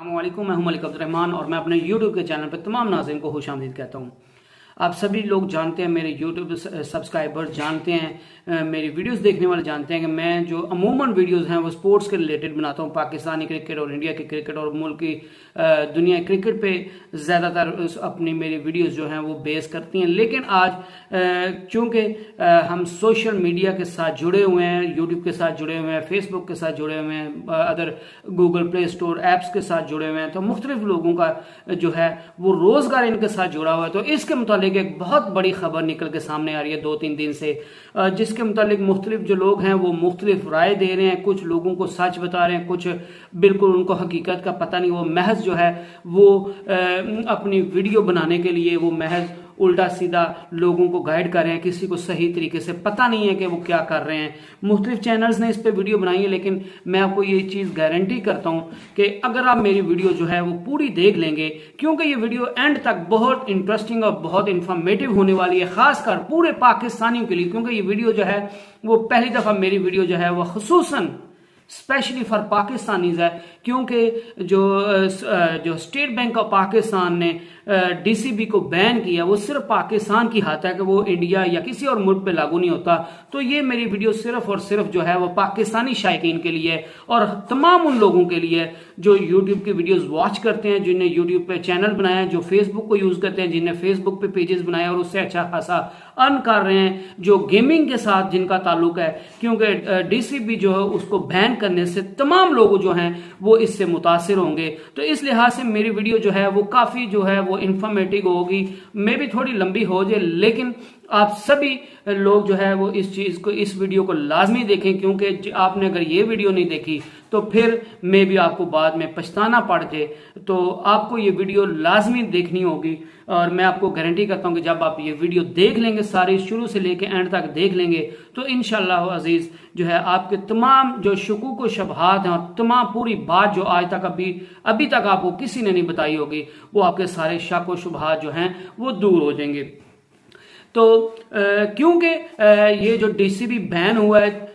अस्सलामुअलैकुम, मैं हूं मलिक अब्दुर्रहमान और मैं अपने YouTube के चैनल पर तमाम नाज़रीन को खुशामदीद कहता हूं। आप सभी लोग जानते हैं, मेरे YouTube सब्सक्राइबर जानते हैं, मेरी वीडियोस देखने वाले जानते हैं कि मैं जो अमूमन वीडियोस हैं वो स्पोर्ट्स के रिलेटेड बनाता हूं। पाकिस्तानी क्रिकेट और इंडिया की क्रिकेट और मुल्क की दुनिया क्रिकेट पे ज़्यादातर अपनी मेरी वीडियोस जो हैं वो बेस करती हैं। लेकिन आज चूँकि हम सोशल मीडिया के साथ जुड़े हुए हैं, यूट्यूब के साथ जुड़े हुए हैं, फेसबुक के साथ जुड़े हुए हैं, other Google play store apps के साथ जुड़े हुए हैं, तो मुख्तलिफ लोगों का जो है वो रोज़गार इनके साथ जुड़ा हुआ है। तो इसके मुतालिक एक बहुत बड़ी खबर निकल के सामने आ रही है 2-3 दिन से, जिसके मुतालिक मुख्तलिफ जो लोग हैं वो मुख्तलिफ राय दे रहे हैं। कुछ लोगों को सच बता रहे हैं, कुछ बिल्कुल उनको हकीकत का पता नहीं, वो महज जो है वो अपनी वीडियो बनाने के लिए वो महज उल्टा सीधा लोगों को गाइड कर रहे हैं। किसी को सही तरीके से पता नहीं है कि वो क्या कर रहे हैं। मुख्तलिफ चैनल्स ने इस पे वीडियो बनाई है, लेकिन मैं आपको ये चीज़ गारंटी करता हूं कि अगर आप मेरी वीडियो जो है वो पूरी देख लेंगे, क्योंकि ये वीडियो एंड तक बहुत इंटरेस्टिंग और बहुत इंफॉर्मेटिव होने वाली है, खासकर पूरे पाकिस्तानियों के लिए। क्योंकि ये वीडियो जो है वो पहली दफ़ा मेरी वीडियो जो है वो खुसूसन स्पेशली फॉर पाकिस्तानीज है, क्योंकि जो स्टेट बैंक ऑफ पाकिस्तान ने डीसीबी को बैन किया वो सिर्फ पाकिस्तान की हाथ है कि वो इंडिया या किसी और मुल्क पे लागू नहीं होता। तो ये मेरी वीडियो सिर्फ और सिर्फ जो है वो पाकिस्तानी शायकीन के लिए है और तमाम उन लोगों के लिए जो यूट्यूब की वीडियोस वॉच करते हैं, जिन्हें यूट्यूब पे चैनल बनाया है, जो फेसबुक को यूज करते हैं, जिन्हें फेसबुक पे पेजेस बनाए और उससे अच्छा खासा अर्न कर रहे हैं, जो गेमिंग के साथ जिनका ताल्लुक है, क्योंकि डीसीबी जो है उसको बैन करने से तमाम लोग जो हैं वो इससे मुतासिर होंगे। तो इस लिहाज से मेरी वीडियो जो है वो काफी जो है वो इंफॉर्मेटिव होगी, मे भी थोड़ी लंबी हो जाए, लेकिन आप सभी लोग जो है वो इस चीज को, इस वीडियो को लाजमी देखें, क्योंकि आपने अगर ये वीडियो नहीं देखी तो फिर मे भी आपको बाद में पछताना पड़ जाए। तो आपको ये वीडियो लाजमी देखनी होगी और मैं आपको गारंटी करता हूं कि जब आप ये वीडियो देख लेंगे, सारी शुरू से लेकर एंड तक देख लेंगे, तो इंशाअल्लाह अजीज जो है आपके तमाम जो शुकूक व शबहात हैं और तमाम पूरी बात जो आज तक अभी तक आपको किसी ने नहीं बताई होगी, वो आपके सारे शक व शुबहात जो हैं वो दूर हो जाएंगे। तो क्योंकि ये जो डीसीबी बैन हुआ है,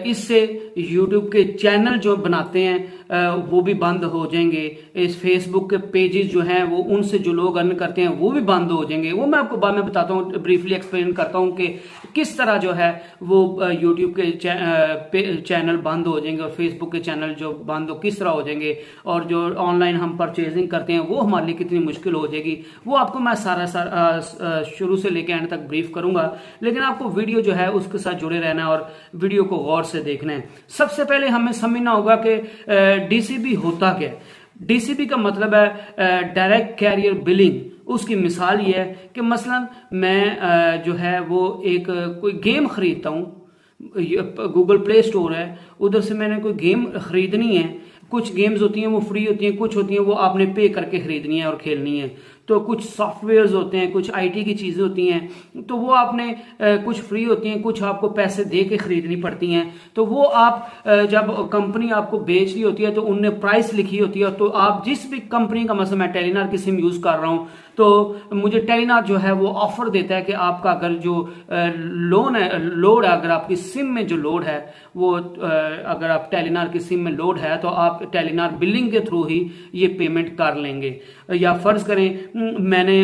इससे यूट्यूब के चैनल जो बनाते हैं वो भी बंद हो जाएंगे। इस फेसबुक के पेजेस जो हैं वो उनसे जो लोग अर्न करते हैं वो भी बंद हो जाएंगे। वो मैं आपको बाद में बताता हूँ, ब्रीफली एक्सप्लेन करता हूँ कि किस तरह जो है वो यूट्यूब के चैनल बंद हो जाएंगे और फेसबुक के चैनल जो बंद हो किस तरह हो जाएंगे, और जो ऑनलाइन हम परचेजिंग करते हैं वो हमारे लिए कितनी मुश्किल हो जाएगी। वो आपको मैं सारा शुरू से लेकर एंड तक ब्रीफ करूंगा, लेकिन आपको वीडियो जो है उसके साथ जुड़े रहना है और वीडियो को गौर से देखना है। सबसे पहले हमें समझना होगा कि डीसीबी होता क्या है। डीसीबी का मतलब है डायरेक्ट कैरियर बिलिंग। उसकी मिसाल ये है कि मसलन मैं जो है वो एक कोई गेम खरीदता हूँ, गूगल प्ले स्टोर है, उधर से मैंने कोई गेम खरीदनी है। कुछ गेम्स होती हैं वो फ्री होती हैं, कुछ होती हैं वो आपने पे करके खरीदनी है और खेलनी है। तो कुछ सॉफ्टवेयर्स होते हैं, कुछ आईटी की चीज़ें होती हैं, तो वो आपने कुछ फ्री होती हैं, कुछ आपको पैसे दे के खरीदनी पड़ती हैं। तो वो आप जब कंपनी आपको बेच रही होती है तो उनने प्राइस लिखी होती है। तो आप जिस भी कंपनी का, मतलब मैं टेलीनॉर की सिम यूज़ कर रहा हूँ, तो मुझे टेलीनॉर जो है वो ऑफर देता है कि आपका अगर जो लोड है, अगर आपकी सिम में जो लोड है वो अगर आप टेलीनॉर की सिम में लोड है तो आप टेलीनॉर बिलिंग के थ्रू ही ये पेमेंट कर लेंगे। या फर्ज करें मैंने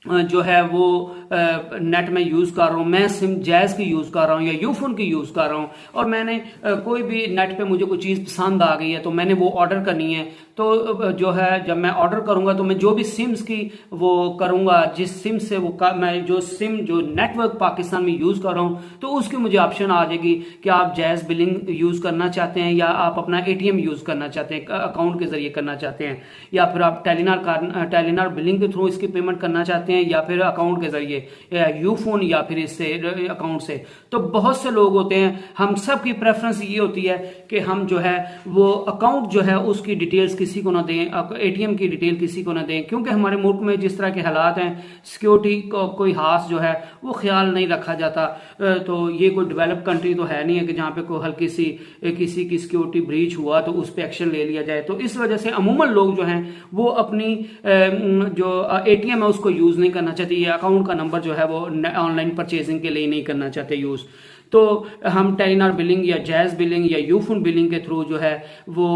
जो है वो नेट में यूज़ कर रहा हूँ, मैं सिम जैज़ की यूज़ कर रहा हूँ या यूफोन की यूज़ कर रहा हूँ, और मैंने कोई भी नेट पे मुझे कोई चीज़ पसंद आ गई है तो मैंने वो ऑर्डर करनी है। तो जो है जब मैं ऑर्डर करूँगा तो मैं जो भी सिम्स की वो करूँगा, जिस सिम से वो मैं जो नेटवर्क पाकिस्तान में यूज़ कर रहा हूँ, तो उसकी मुझे ऑप्शन आ जाएगी कि आप जैज़ बिलिंग यूज़ करना चाहते हैं या आप अपना एटीएम यूज़ करना चाहते हैं, अकाउंट के ज़रिए करना चाहते हैं, या फिर आप टेलीनॉर बिलिंग के थ्रू इसकी पेमेंट करना चाहते हैं, या फिर अकाउंट के जरिए या यूफोन या फिर इससे अकाउंट से। तो बहुत से लोग होते हैं, हम सब की प्रेफरेंस ये होती है कि हम जो है वो अकाउंट जो है उसकी डिटेल्स किसी को ना दें, एटीएम की डिटेल किसी को ना दें, क्योंकि हमारे मुल्क में जिस तरह के हालात हैं, सिक्योरिटी को कोई खास जो है वो ख्याल नहीं रखा जाता। तो ये कोई डेवलप कंट्री तो है नहीं है कि जहाँ पे कोई हल्की सी किसी की सिक्योरिटी ब्रीच हुआ तो उस पर एक्शन ले लिया जाए। तो इस वजह से अमूमन लोग जो हैं वो अपनी जो एटीएम है उसको यूज नहीं करना चाहते, या अकाउंट का नंबर जो है वो ऑनलाइन परचेजिंग के लिए नहीं करना चाहते यूज। तो हम टेलीनॉर बिलिंग या जैज़ बिलिंग या यूफोन बिलिंग के थ्रू जो है वो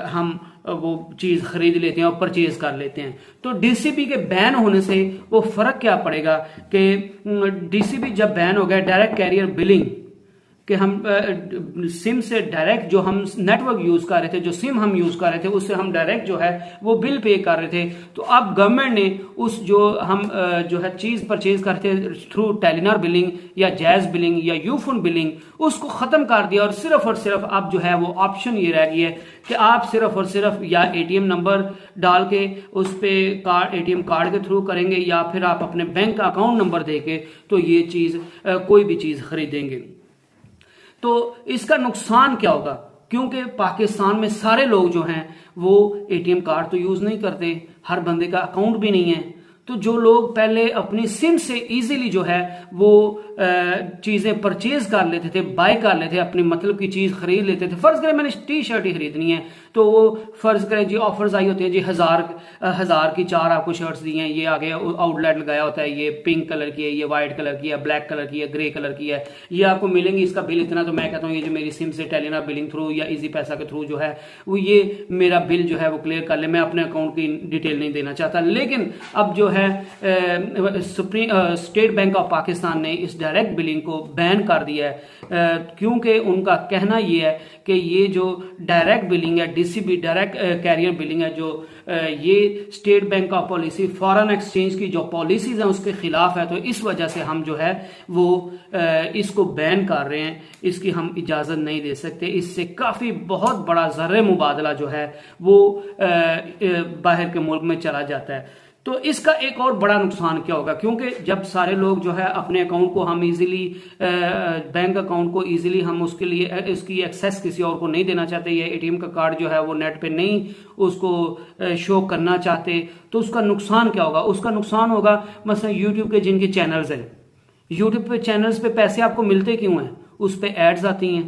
हम वो चीज़ खरीद लेते हैं और परचेज कर लेते हैं। तो डीसीबी के बैन होने से वो फर्क क्या पड़ेगा कि डीसीबी जब बैन हो गया डायरेक्ट कैरियर बिलिंग कि हम सिम से डायरेक्ट जो हम नेटवर्क यूज कर रहे थे, जो सिम हम यूज कर रहे थे उससे हम डायरेक्ट जो है वो बिल पे कर रहे थे, तो अब गवर्नमेंट ने उस जो हम जो है चीज परचेज करते थे थ्रू टेलीनॉर बिलिंग या जैज़ बिलिंग या यूफोन बिलिंग उसको खत्म कर दिया और सिर्फ अब जो है वो ऑप्शन ये रह गई है कि आप सिर्फ और सिर्फ या एटीएम नंबर डाल के उस पे कार्ड एटीएम कार्ड के थ्रू करेंगे या फिर आप अपने बैंक का अकाउंट नंबर दे के तो ये चीज कोई भी चीज खरीदेंगे। तो इसका नुकसान क्या होगा, क्योंकि पाकिस्तान में सारे लोग जो हैं वो एटीएम कार्ड तो यूज नहीं करते, हर बंदे का अकाउंट भी नहीं है। तो जो लोग पहले अपनी सिम से इजीली जो है वो चीजें परचेज कर लेते थे, बाय कर लेते थे, अपनी मतलब की चीज खरीद लेते थे। फर्ज करें मैंने टी शर्ट ही खरीदनी है तो वो फर्ज करें जी ऑफर्स आई होती है जी हजार की 4 आपको शर्ट्स दी हैं, ये आगे आउटलेट लगाया होता है, ये पिंक कलर की है, ये व्हाइट कलर की है, ब्लैक कलर की है, ग्रे कलर की है, ये आपको मिलेंगी, इसका बिल इतना। तो मैं कहता हूँ ये जो मेरी सिम से टेलीनॉर बिलिंग थ्रू या इजी पैसा के थ्रू जो है वो ये मेरा बिल जो है वो क्लियर कर ले, मैं अपने अकाउंट की डिटेल नहीं देना चाहता। लेकिन अब जो है स्टेट बैंक ऑफ पाकिस्तान ने इस डायरेक्ट बिलिंग को बैन कर दिया है, क्योंकि उनका कहना यह है कि ये जो डायरेक्ट बिलिंग है, डीसीबी डायरेक्ट कैरियर बिलिंग है, जो ये state bank of policy foreign exchange की जो पॉलिसीज हैं उसके खिलाफ है। तो इस वजह से हम जो है वो इसको बैन कर रहे हैं, इसकी हम इजाजत नहीं दे सकते। इससे काफी बहुत बड़ा ज़र मुबादला जो है वो बाहर के मुल्क में चला जाता है। तो इसका एक और बड़ा नुकसान क्या होगा, क्योंकि जब सारे लोग जो है अपने अकाउंट को हम इजीली बैंक अकाउंट को इजीली हम उसके लिए इसकी एक्सेस किसी और को नहीं देना चाहते, या एटीएम का कार्ड जो है वो नेट पे नहीं उसको शो करना चाहते, तो उसका नुकसान क्या होगा। उसका नुकसान होगा मसलन यूट्यूब के जिनके चैनल्स हैं, यूट्यूब पे चैनल्स पे पैसे आपको मिलते क्यों हैं, उस पे एड्स आती हैं।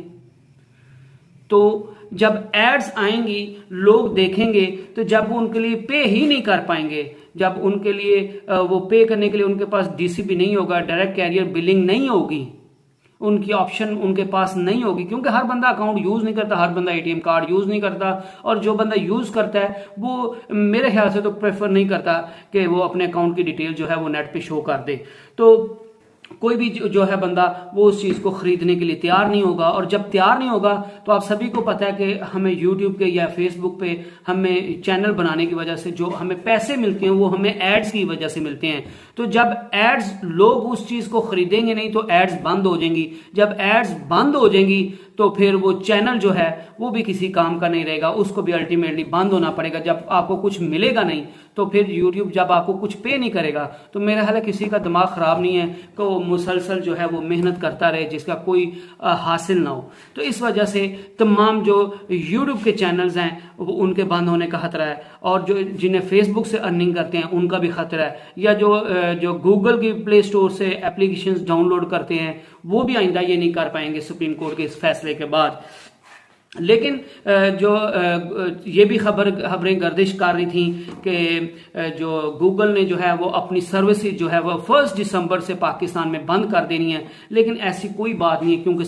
तो जब एड्स आएंगी लोग देखेंगे, तो जब वो उनके लिए पे ही नहीं कर पाएंगे, जब उनके लिए वो पे करने के लिए उनके पास डीसीबी नहीं होगा, डायरेक्ट कैरियर बिलिंग नहीं होगी, उनकी ऑप्शन उनके पास नहीं होगी, क्योंकि हर बंदा अकाउंट यूज नहीं करता, हर बंदा एटीएम कार्ड यूज नहीं करता, और जो बंदा यूज करता है वो मेरे ख्याल से तो प्रेफर नहीं करता कि वो अपने अकाउंट की डिटेल जो है वो नेट पे शो कर दे। तो कोई भी जो है बंदा वो उस चीज को खरीदने के लिए तैयार नहीं होगा, और जब तैयार नहीं होगा तो आप सभी को पता है कि हमें यूट्यूब के या फेसबुक पे हमें चैनल बनाने की वजह से जो हमें पैसे मिलते हैं वो हमें एड्स की वजह से मिलते हैं। तो जब एड्स लोग उस चीज को खरीदेंगे नहीं तो एड्स बंद हो जाएंगी, जब एड्स बंद हो जाएंगी तो फिर वो चैनल जो है वो भी किसी काम का नहीं रहेगा, उसको भी अल्टीमेटली बंद होना पड़ेगा। जब आपको कुछ मिलेगा नहीं तो फिर यूट्यूब जब आपको कुछ पे नहीं करेगा तो मेरा ख्याल है किसी का दिमाग खराब नहीं है कि वो मुसलसल जो है वो मेहनत करता रहे जिसका कोई हासिल ना हो। तो इस वजह से तमाम जो यूट्यूब के चैनल्स हैं वो उनके बंद होने का खतरा है, और जो जिन्हें फेसबुक से अर्निंग करते हैं उनका भी खतरा है, या जो गूगल की प्ले स्टोर से एप्लीकेशंस डाउनलोड करते हैं वो भी आइंदा ये नहीं कर पाएंगे सुप्रीम कोर्ट के इस फैसले के बाद। लेकिन जो ये भी खबरें गर्दिश कर रही थी कि जो गूगल ने जो है वो अपनी सर्विसेज जो है वो 1 दिसंबर से पाकिस्तान में बंद कर देनी है, लेकिन ऐसी कोई बात नहीं है, क्योंकि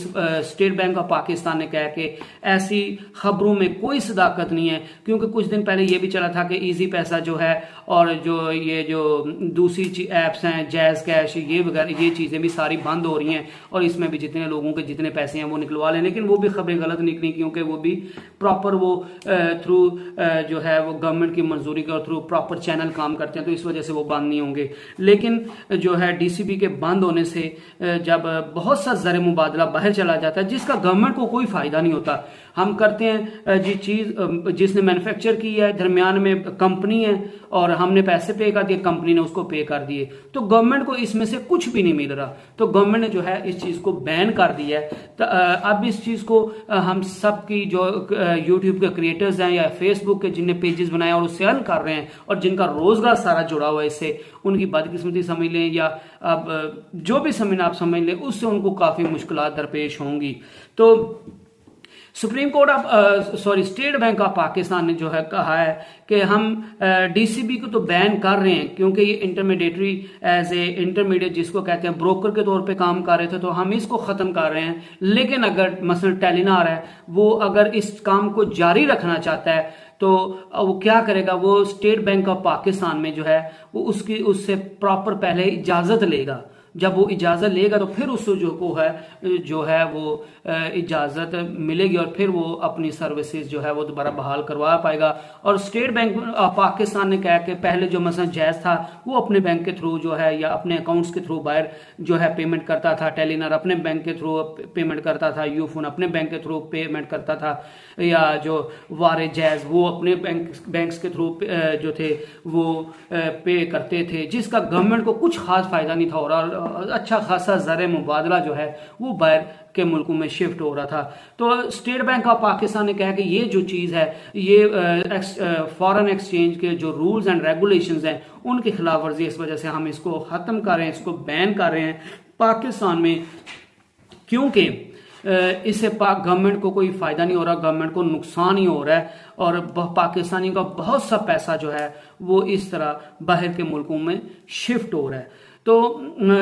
स्टेट बैंक ऑफ पाकिस्तान ने कहा कि ऐसी खबरों में कोई सदाकत नहीं है। क्योंकि कुछ दिन पहले ये भी चला था कि इजी पैसा जो है और जो दूसरी एप्स हैं जैज़ कैश ये वगैरह ये चीज़ें भी सारी बंद हो रही हैं, और इसमें भी जितने लोगों के जितने पैसे हैं वो निकलवा लें। लेकिन वो भी खबरें गलत निकली, क्योंकि वो भी प्रॉपर वो थ्रू जो है वो गवर्नमेंट की मंजूरी के थ्रू प्रॉपर चैनल काम करते हैं, तो इस वजह से वो बंद नहीं होंगे। लेकिन जो है डीसीबी के बंद होने से जब बहुत सा ज़र मुबादला बाहर चला जाता है जिसका गवर्नमेंट को कोई फायदा नहीं होता, हम करते हैं जी चीज जिसने मैन्युफैक्चर की है, दरमियान में कंपनी है और हमने पैसे पे कर दिए, कंपनी ने उसको पे कर दिए, तो गवर्नमेंट को इसमें से कुछ भी नहीं मिल रहा। तो गवर्नमेंट ने जो है इस चीज को बैन कर दिया है। तो अब इस चीज को हम सब की जो यूट्यूब के क्रिएटर्स हैं या फेसबुक के जिनने पेजेस बनाए और उससे अर्न कर रहे हैं और जिनका रोजगार सारा जुड़ा हुआ है इससे, उनकी बदकिस्मती समझ लें या अब जो भी समझना आप समझ लें, उससे उनको काफी मुश्किलात दरपेश होंगी। तो supreme court of state bank of Pakistan ने जो है कहा है कि हम डीसीबी को तो बैन कर रहे हैं क्योंकि ये इंटरमीडिएटरी एज ए इंटरमीडिएट जिसको कहते हैं ब्रोकर के तौर पे काम कर रहे थे, तो हम इसको खत्म कर रहे हैं। लेकिन अगर मसलन टेलीनार है वो अगर इस काम को जारी रखना चाहता है तो वो क्या करेगा, वो स्टेट बैंक ऑफ पाकिस्तान में जो है वो उससे प्रॉपर पहले इजाजत लेगा। जब वो इजाजत लेगा तो फिर उसको जो है वो इजाजत मिलेगी और फिर वो अपनी सर्विसेज जो है वो दोबारा बहाल करवा पाएगा। और स्टेट बैंक ऑफ पाकिस्तान ने कहा कि पहले जो मसलन जैज था वो अपने बैंक के थ्रू जो है या अपने अकाउंट्स के थ्रू बाहर जो है पेमेंट करता था, टेलीनार अपने बैंक के थ्रू पेमेंट करता था, यूफोन अपने बैंक के थ्रू पेमेंट करता था, या जो वारे जैज वो अपने बैंक्स के थ्रू जो थे वो पे करते थे, जिसका गवर्नमेंट को कुछ खास फायदा नहीं था और अच्छा खासा ज़र मुबादला जो है वो बाहर के मुल्कों में शिफ्ट हो रहा था। तो स्टेट बैंक ऑफ पाकिस्तान ने कहा कि ये जो चीज़ है ये फॉरेन एक्सचेंज के जो रूल्स एंड रेगुलेशंस हैं उनकी खिलाफ वर्जी, इस वजह से हम इसको ख़त्म कर रहे हैं, इसको बैन कर रहे हैं पाकिस्तान में, क्योंकि इससे पाक गवर्नमेंट को कोई फायदा नहीं हो रहा, गवर्नमेंट को नुकसान ही हो रहा है और पाकिस्तानी का बहुत सा पैसा जो है वो इस तरह बाहर के मुल्कों में शिफ्ट हो रहा है। तो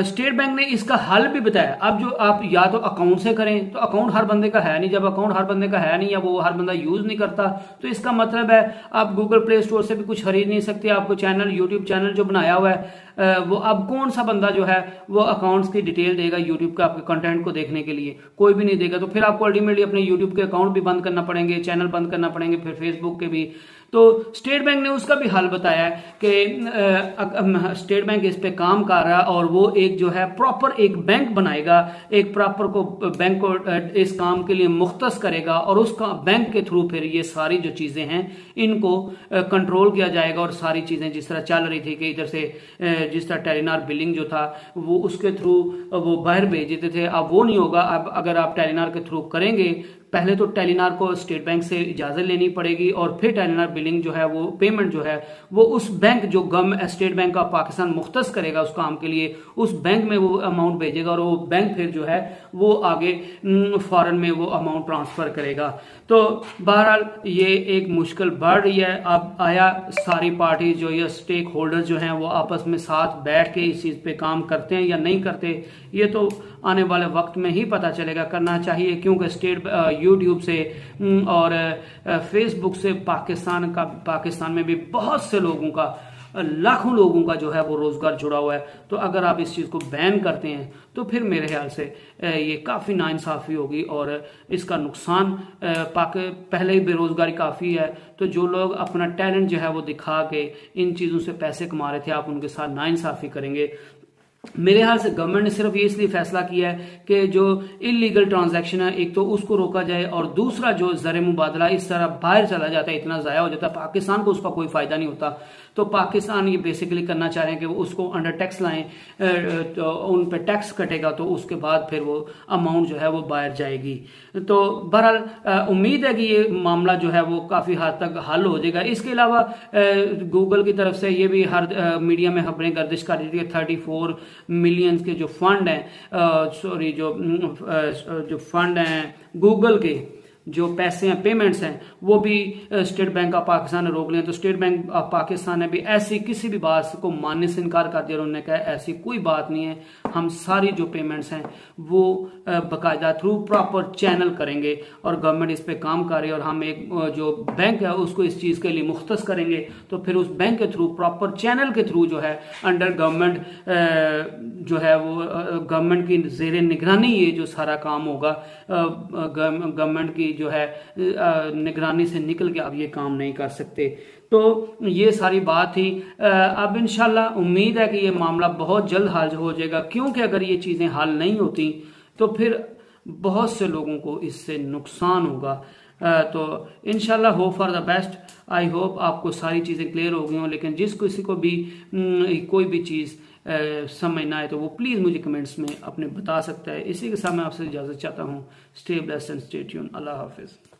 स्टेट बैंक ने इसका हल भी बताया। अब जो आप या तो अकाउंट से करें, तो अकाउंट हर बंदे का है नहीं, जब अकाउंट हर बंदे का है नहीं या वो हर बंदा यूज नहीं करता तो इसका मतलब है आप गूगल प्ले स्टोर से भी कुछ खरीद नहीं सकते। आपको चैनल यूट्यूब चैनल जो बनाया हुआ है वो अब कौन सा बंदा जो है वो अकाउंट्स की डिटेल देगा यूट्यूब का आपके कंटेंट को देखने के लिए, कोई भी नहीं देगा। तो फिर आपको अल्टीमेटली अपने यूट्यूब के अकाउंट भी बंद करना पड़ेंगे, चैनल बंद करना पड़ेंगे, फिर फेसबुक के भी। तो स्टेट बैंक ने उसका भी हल बताया है कि स्टेट बैंक इस पे काम कर रहा है और वो एक जो है प्रॉपर एक बैंक बनाएगा, एक प्रॉपर को बैंक को इस काम के लिए मुख्तस करेगा और उसका बैंक के थ्रू फिर ये सारी जो चीजें हैं इनको कंट्रोल किया जाएगा। और सारी चीजें जिस तरह चल रही थी कि इधर से जिस तरह टेलीनार बिलिंग जो था वो उसके थ्रू वो बाहर भेज देते थे, अब वो नहीं होगा। अब अगर आप टेलीनार के थ्रू करेंगे, पहले तो टेलीनार को स्टेट बैंक से इजाजत लेनी पड़ेगी और फिर टेलीनार बिलिंग जो है वो पेमेंट जो है वो उस बैंक जो स्टेट बैंक ऑफ पाकिस्तान मुख्तस करेगा उस काम के लिए, उस बैंक में वो अमाउंट भेजेगा और वो बैंक फिर जो है वो आगे फॉरेन में वो अमाउंट ट्रांसफर करेगा। तो बहरहाल ये एक मुश्किल बढ़ रही है। अब आया सारी पार्टी जो ये स्टेक होल्डर्स जो हैं वो आपस में साथ बैठ के इस चीज़ पे काम करते हैं या नहीं करते, ये तो आने वाले वक्त में ही पता चलेगा। करना चाहिए क्योंकि स्टेट यूट्यूब से और फेसबुक से पाकिस्तान में भी बहुत से लोगों का, लाखों लोगों का जो है वो रोजगार जुड़ा हुआ है। तो अगर आप इस चीज़ को बैन करते हैं तो फिर मेरे ख्याल से ये काफ़ी नाइंसाफ़ी होगी और इसका नुकसान पहले ही बेरोजगारी काफ़ी है। तो जो लोग अपना टैलेंट जो है वो दिखा के इन चीज़ों से पैसे कमा रहे थे, आप उनके साथ नाइंसाफ़ी करेंगे। मेरे ख्याल से गवर्नमेंट ने सिर्फ ये इसलिए फैसला किया है कि जो इलीगल ट्रांजैक्शन है एक तो उसको रोका जाए और दूसरा जो ज़र मुबादला इस तरह बाहर चला जाता है, इतना ज़ाया हो जाता है, पाकिस्तान को उसका कोई फायदा नहीं होता। तो पाकिस्तान ये बेसिकली करना चाह रहे हैं कि वो उसको अंडर टैक्स लाएं, तो उन पे टैक्स कटेगा तो उसके बाद फिर वो अमाउंट जो है वो बाहर जाएगी। तो बहरहाल उम्मीद है कि ये मामला जो है वो काफ़ी हद तक हल हो जाएगा। इसके अलावा गूगल की तरफ से ये भी हर मीडिया में खबरें गर्दिश कर रही थी 34 मिलियन के जो फंड हैं जो फंड हैं गूगल के जो पैसे हैं, पेमेंट्स हैं, वो भी स्टेट बैंक ऑफ पाकिस्तान ने रोक लिया। तो स्टेट बैंक ऑफ पाकिस्तान ने भी ऐसी किसी भी बात को मानने से इनकार कर दिया। उन्होंने कहा ऐसी कोई बात नहीं है, हम सारी जो पेमेंट्स हैं वो बाकायदा थ्रू प्रॉपर चैनल करेंगे और गवर्नमेंट इस पे काम कर रही है और हम एक जो बैंक है उसको इस चीज़ के लिए मुख्तस करेंगे। तो फिर उस बैंक के थ्रू प्रॉपर चैनल के थ्रू जो है अंडर गवर्नमेंट जो है वो गवर्नमेंट की ज़ेरे निगरानी ये जो सारा काम होगा, गवर्नमेंट की जो है निगरानी से निकल के अब ये काम नहीं कर सकते। तो ये सारी बात थी। अब इंशाल्लाह उम्मीद है कि ये मामला बहुत जल्द हल हो जाएगा, क्योंकि अगर ये चीज़ें हल नहीं होती तो फिर बहुत से लोगों को इससे नुकसान होगा। तो इंशाल्लाह hope for the best. I hope आपको सारी चीज़ें क्लियर हो गई हों, लेकिन जिस किसी को भी कोई भी चीज़ समझ ना आए तो वो प्लीज़ मुझे कमेंट्स में अपने बता सकता है। इसी के साथ मैं आपसे इजाज़त चाहता हूँ। Stay blessed and stay tuned. Allah हाफिज़।